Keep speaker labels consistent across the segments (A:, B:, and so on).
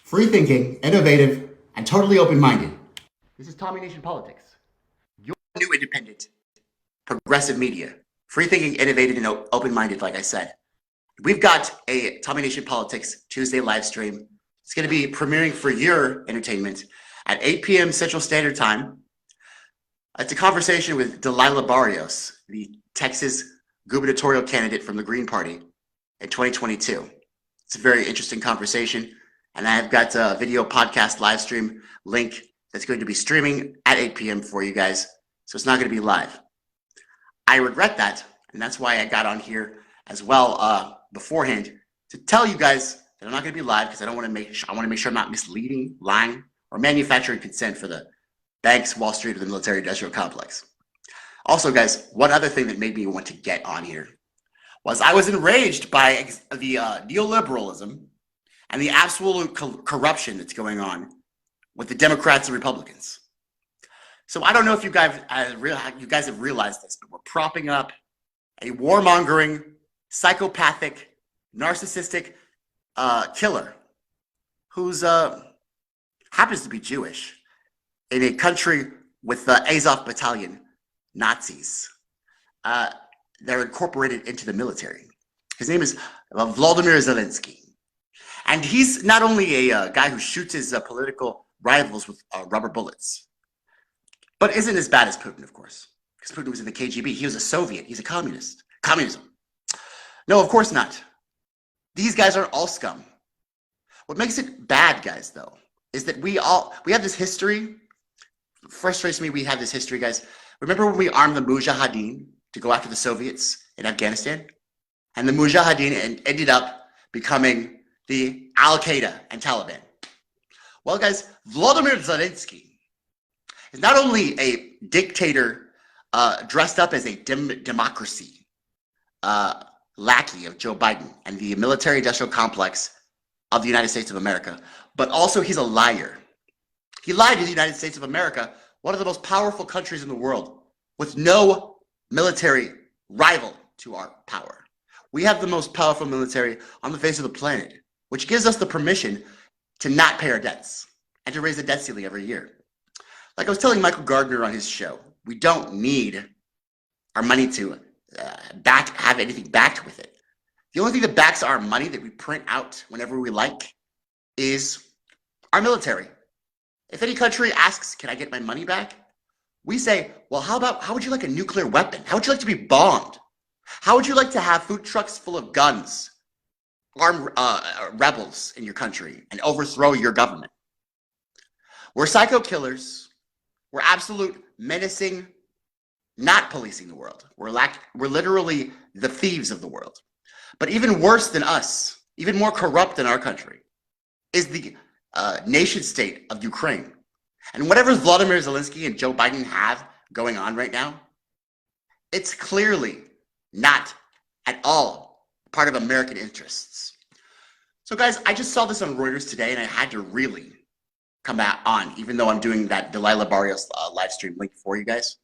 A: Free-thinking, innovative, and totally open-minded. This is Tommy Nation Politics, your new independent, progressive media. Free-thinking, innovative, and open-minded, like I said. We've got a Tommy Nation Politics Tuesday live stream. It's going to be premiering for your entertainment at 8 p.m. Central Standard Time. It's a conversation with Delilah Barrios, the Texas gubernatorial candidate from the Green Party in 2022. It's a very interesting conversation. And I've got a video podcast live stream link that's going to be streaming at 8 p.m. for you guys. So it's not going to be live. I regret that. And that's why I got on here as well beforehand to tell you guys that I'm not going to be live because I want to make sure I'm not misleading, lying, or manufacturing consent for the banks, Wall Street, or the military industrial complex. Also, guys, one other thing that made me want to get on here was I was enraged by the neoliberalism and the absolute corruption that's going on with the Democrats and Republicans. So I don't know if you guys have realized this, but we're propping up a warmongering, psychopathic, narcissistic killer who's happens to be Jewish in a country with the Azov Battalion Nazis. They're incorporated into the military. His name is Volodymyr Zelensky. And he's not only a guy who shoots his political rivals with rubber bullets, but isn't as bad as Putin, of course, because Putin was in the KGB. He was a Soviet. He's a communist. Communism. No, of course not. These guys are all scum. What makes it bad, guys, though, is that we have this history. Frustrates me we have this history, guys. Remember when we armed the Mujahideen to go after the Soviets in Afghanistan? And the Mujahideen ended up becoming the Al-Qaeda and Taliban. Well, guys, Volodymyr Zelensky is not only a dictator dressed up as a democracy lackey of Joe Biden and the military-industrial complex of the United States of America, but also he's a liar. He lied to the United States of America, one of the most powerful countries in the world, with no military rival to our power. We have the most powerful military on the face of the planet, which gives us the permission to not pay our debts and to raise the debt ceiling every year. Like I was telling Michael Gardner on his show, we don't need our money to have anything backed with it. The only thing that backs our money that we print out whenever we like is our military. If any country asks, can I get my money back? We say, well, how would you like a nuclear weapon? How would you like to be bombed? How would you like to have food trucks full of guns, armed rebels in your country, and overthrow your government? We're psycho killers. We're absolute menacing, not policing the world. We're literally the thieves of the world. But even worse than us, even more corrupt than our country, is the nation state of Ukraine. And whatever Volodymyr Zelensky and Joe Biden have going on right now, it's clearly not at all part of American interests. So guys, I just saw this on Reuters today and I had to really come back on, even though I'm doing that Delilah Barrios live stream link for you guys.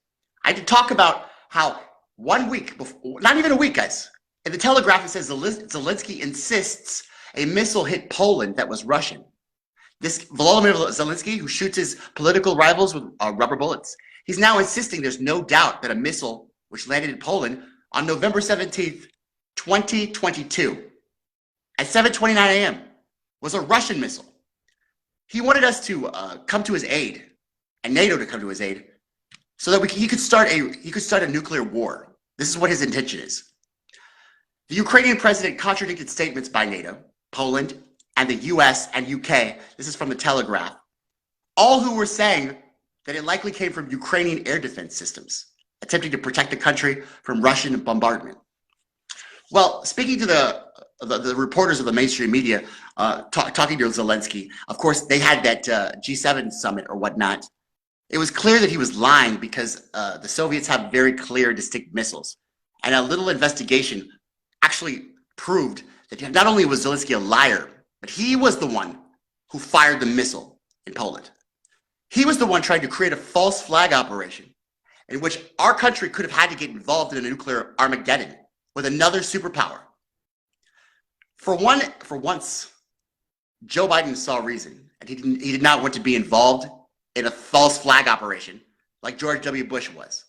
A: I did talk about how 1 week before, not even a week, guys, in the Telegraph it says Zelensky insists a missile hit Poland that was Russian. This Volodymyr Zelensky, who shoots his political rivals with rubber bullets, he's now insisting there's no doubt that a missile which landed in Poland on November 17th, 2022, at 7:29 a.m. was a Russian missile. He wanted us to come to his aid, and NATO to come to his aid, so that he could start a nuclear war. This is what his intention is. The Ukrainian president contradicted statements by NATO, Poland, and the US and UK. This is from the Telegraph. All who were saying that it likely came from Ukrainian air defense systems, attempting to protect the country from Russian bombardment. Well, speaking to the reporters of the mainstream media, talking to Zelensky, of course, they had that G7 summit or whatnot. It was clear that he was lying because the Soviets have very clear, distinct missiles. And a little investigation actually proved that not only was Zelensky a liar, but he was the one who fired the missile in Poland. He was the one trying to create a false flag operation in which our country could have had to get involved in a nuclear Armageddon with another superpower. For once, Joe Biden saw reason, and he did not want to be involved in a false flag operation like George W. Bush was.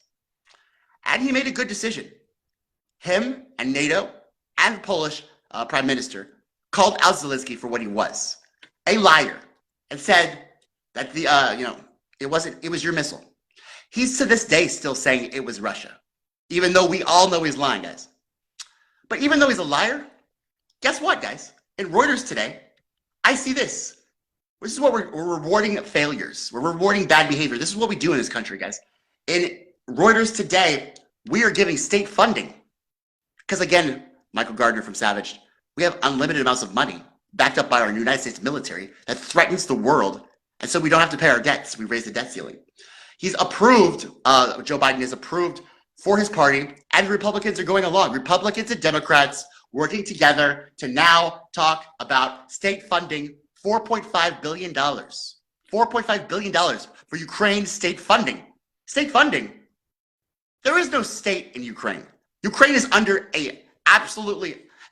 A: And he made a good decision. Him and NATO and the Polish prime minister called out Zelensky for what he was, a liar, and said that it was your missile. He's to this day still saying it was Russia, even though we all know he's lying, guys. But even though he's a liar, guess what, guys? In Reuters today, I see this. This is what we're rewarding failures. We're rewarding bad behavior. This is what we do in this country, guys. In Reuters today, we are giving state funding. Because again, Michael Gardner from Savage, we have unlimited amounts of money backed up by our United States military that threatens the world. And so we don't have to pay our debts. We raise the debt ceiling. He's approved, Joe Biden is approved for his party, and the Republicans are going along. Republicans and Democrats working together to now talk about state funding, $4.5 billion. $4.5 billion for Ukraine's state funding. State funding. There is no state in Ukraine. Ukraine is under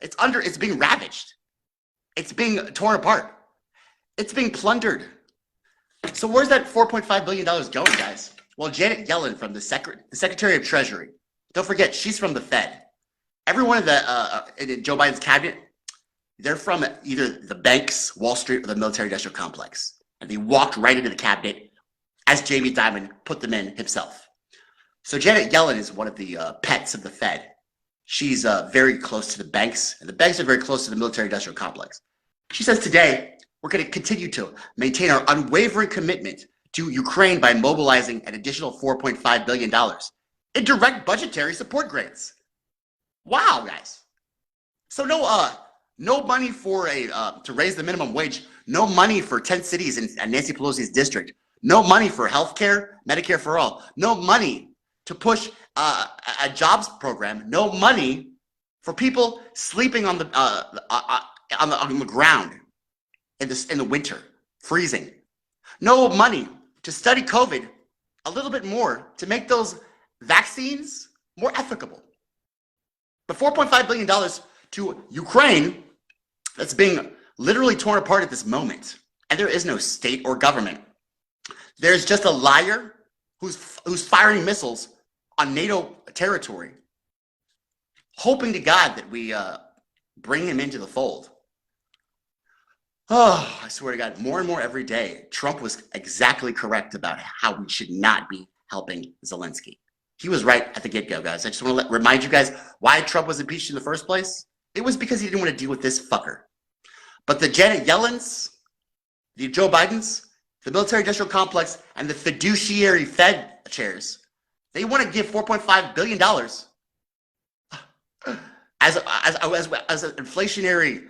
A: it's being ravaged. It's being torn apart. It's being plundered. So where's that $4.5 billion going, guys? Well, Janet Yellen from the Secretary of Treasury, don't forget, she's from the Fed. Everyone in Joe Biden's cabinet, they're from either the banks, Wall Street, or the military-industrial complex. And they walked right into the cabinet as Jamie Dimon put them in himself. So Janet Yellen is one of the pets of the Fed. She's very close to the banks, and the banks are very close to the military-industrial complex. She says today, we're going to continue to maintain our unwavering commitment to Ukraine by mobilizing an additional $4.5 billion in direct budgetary support grants. Wow, guys. So no money for to raise the minimum wage, no money for 10 cities in Nancy Pelosi's district, no money for healthcare, Medicare for all, no money to push a jobs program, no money for people sleeping on the ground in the winter, freezing. No money to study COVID a little bit more to make those vaccines more ethical. The $4.5 billion to Ukraine that's being literally torn apart at this moment. And there is no state or government. There's just a liar who's firing missiles on NATO territory, hoping to God that we bring him into the fold. Oh, I swear to God, more and more every day, Trump was exactly correct about how we should not be helping Zelensky. He was right at the get-go, guys. I just want to remind you guys why Trump was impeached in the first place. It was because he didn't want to deal with this fucker. But the Janet Yellens, the Joe Bidens, the military-industrial complex, and the fiduciary Fed chairs, they want to give $4.5 billion as inflationary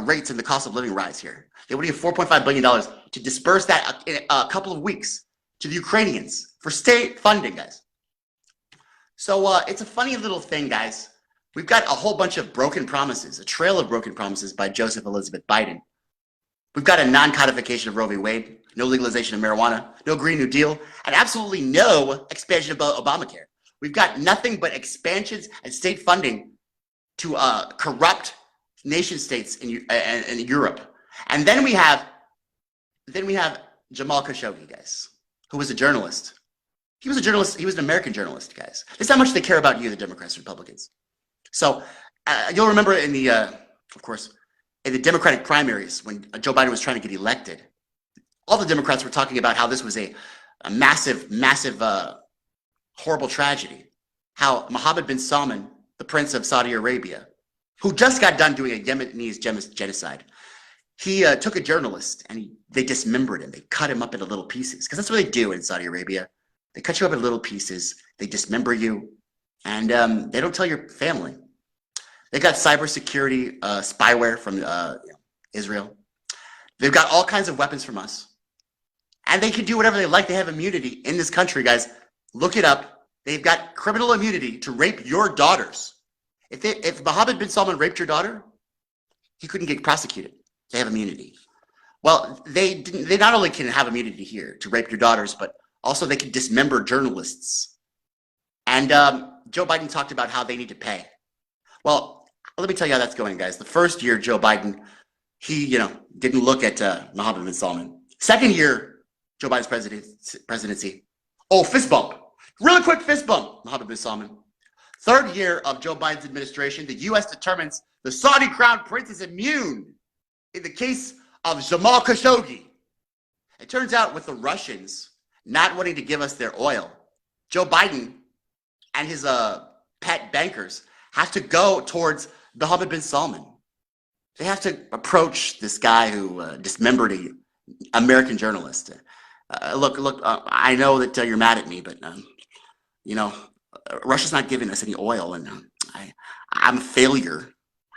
A: rates and the cost of living rise here. They want to give $4.5 billion to disperse that in a couple of weeks to the Ukrainians for state funding, guys. So it's a funny little thing, guys. We've got a whole bunch of broken promises, a trail of broken promises by Joseph Elizabeth Biden. We've got a non-codification of Roe v. Wade, no legalization of marijuana, no Green New Deal, and absolutely no expansion of Obamacare. We've got nothing but expansions and state funding to corrupt nation states in Europe. And then we have Jamal Khashoggi, guys, who was a journalist. He was a journalist. He was an American journalist, guys. That's how much they care about you, the Democrats and Republicans. So you'll remember in the, of course, in the Democratic primaries when Joe Biden was trying to get elected, all the Democrats were talking about how this was a massive, horrible tragedy. How Mohammed bin Salman, the Prince of Saudi Arabia, who just got done doing a Yemenese genocide, he took a journalist and they dismembered him. They cut him up into little pieces because that's what they do in Saudi Arabia. They cut you up in little pieces. They dismember you, and they don't tell your family. They got cybersecurity spyware from Israel. They've got all kinds of weapons from us, and they can do whatever they like. They have immunity in this country, guys. Look it up. They've got criminal immunity to rape your daughters. If Mohammed bin Salman raped your daughter, he couldn't get prosecuted. They have immunity. Well, they not only can have immunity here to rape your daughters, but also they can dismember journalists. And Joe Biden talked about how they need to pay. Well, let me tell you how that's going, guys. The first year Joe Biden he, didn't look at Mohammed bin Salman. Second year, Joe Biden's presidency. Oh, fist bump. Really quick fist bump, Mohammed bin Salman. Third year of Joe Biden's administration, the U.S. determines the Saudi crown prince is immune in the case of Jamal Khashoggi. It turns out with the Russians not wanting to give us their oil, Joe Biden and his pet bankers have to go towards Mohammed bin Salman. They have to approach this guy who dismembered an American journalist. Look, I know that you're mad at me, but, Russia's not giving us any oil, and I'm a failure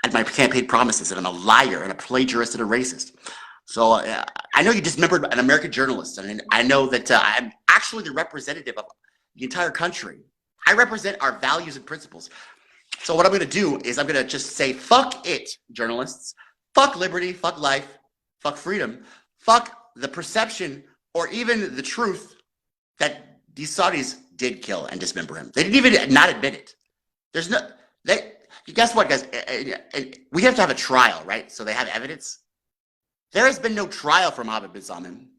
A: at my campaign promises, and I'm a liar and a plagiarist and a racist. So I know you dismembered an American journalist, and I know that I'm actually the representative of the entire country. I represent our values and principles. So what I'm going to do is I'm going to just say, fuck it, journalists. Fuck liberty, fuck life, fuck freedom, fuck the perception or even the truth that these Saudis did kill and dismember him. They didn't even not admit it. There's no, guess what, guys? We have to have a trial, right? So they have evidence. There has been no trial for Mohammed bin Salman.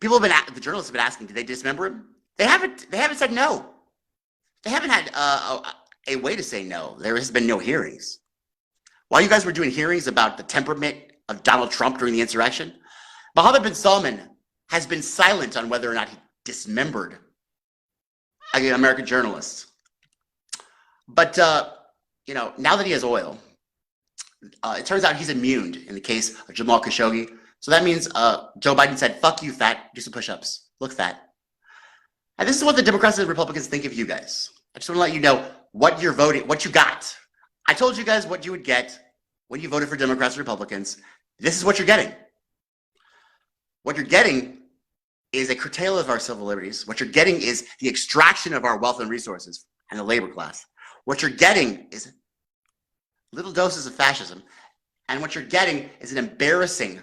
A: People have been, the journalists have been asking, did they dismember him? They haven't said no. They haven't had a way to say no. There has been no hearings. While you guys were doing hearings about the temperament of Donald Trump during the insurrection, Mohammed bin Salman has been silent on whether or not he dismembered an American journalist. But, now that he has oil, it turns out he's immune in the case of Jamal Khashoggi. So that means Joe Biden said, fuck you, fat, do some push-ups, look fat. And this is what the Democrats and Republicans think of you guys. I just want to let you know what you're voting, what you got. I told you guys what you would get when you voted for Democrats and Republicans. This is what you're getting. What you're getting is a curtail of our civil liberties. What you're getting is the extraction of our wealth and resources and the labor class. What you're getting is little doses of fascism. And what you're getting is an embarrassing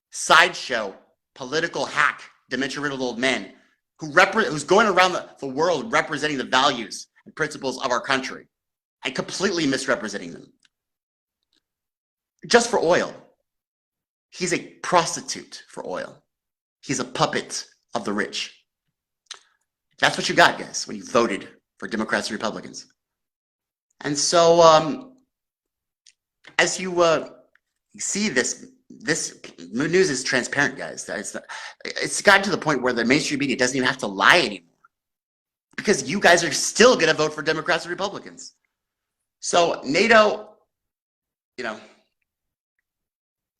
A: sideshow political hack, dementia-riddled old man who's going around the world representing the values and principles of our country and completely misrepresenting them. Just for oil. He's a prostitute for oil. He's a puppet of the rich. That's what you got, guys, when you voted for Democrats and Republicans. And so, as you see this news is transparent, guys. It's gotten to the point where the mainstream media doesn't even have to lie anymore because you guys are still going to vote for Democrats and Republicans. So NATO,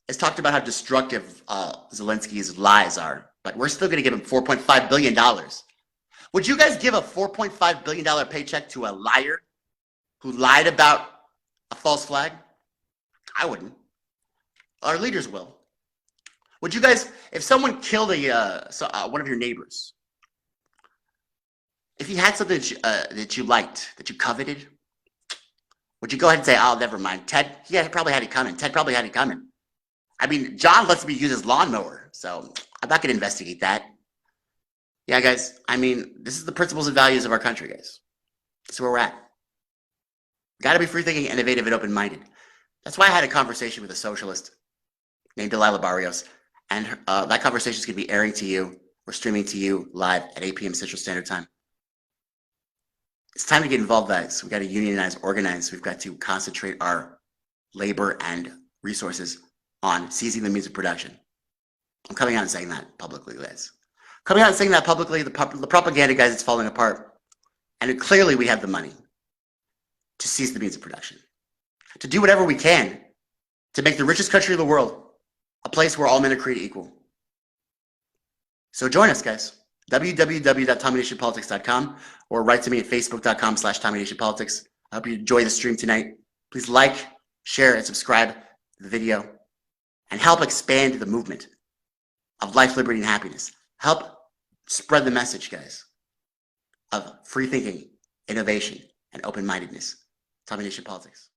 A: has talked about how destructive Zelensky's lies are, but we're still going to give him $4.5 billion. Would you guys give a $4.5 billion paycheck to a liar who lied about a false flag? I wouldn't. Our leaders will. Would you guys, if someone killed one of your neighbors, if he had something that you liked, that you coveted, would you go ahead and say, oh, never mind, Ted, he probably had it coming. Ted probably had it coming. I mean, John lets me use his lawnmower, so I'm not going to investigate that. Yeah, guys, I mean, this is the principles and values of our country, guys. This is where we're at. Got to be free-thinking, innovative, and open-minded. That's why I had a conversation with a socialist named Delilah Barrios, and that conversation is going to be airing to you or streaming to you live at 8 p.m. Central Standard Time. It's time to get involved, guys. We've got to unionize, organize. We've got to concentrate our labor and resources on seizing the means of production. I'm coming out and saying that publicly, guys. Coming out and saying that publicly, the propaganda, guys, it's falling apart. And clearly we have the money to seize the means of production, to do whatever we can to make the richest country in the world a place where all men are created equal. So join us, guys. www.tommynationpolitics.com or write to me at facebook.com/tommynationpolitics. I hope you enjoy the stream tonight. Please like, share, and subscribe to the video and help expand the movement of life, liberty, and happiness. Help spread the message, guys, of free thinking, innovation, and open-mindedness. Tommy Nation Politics.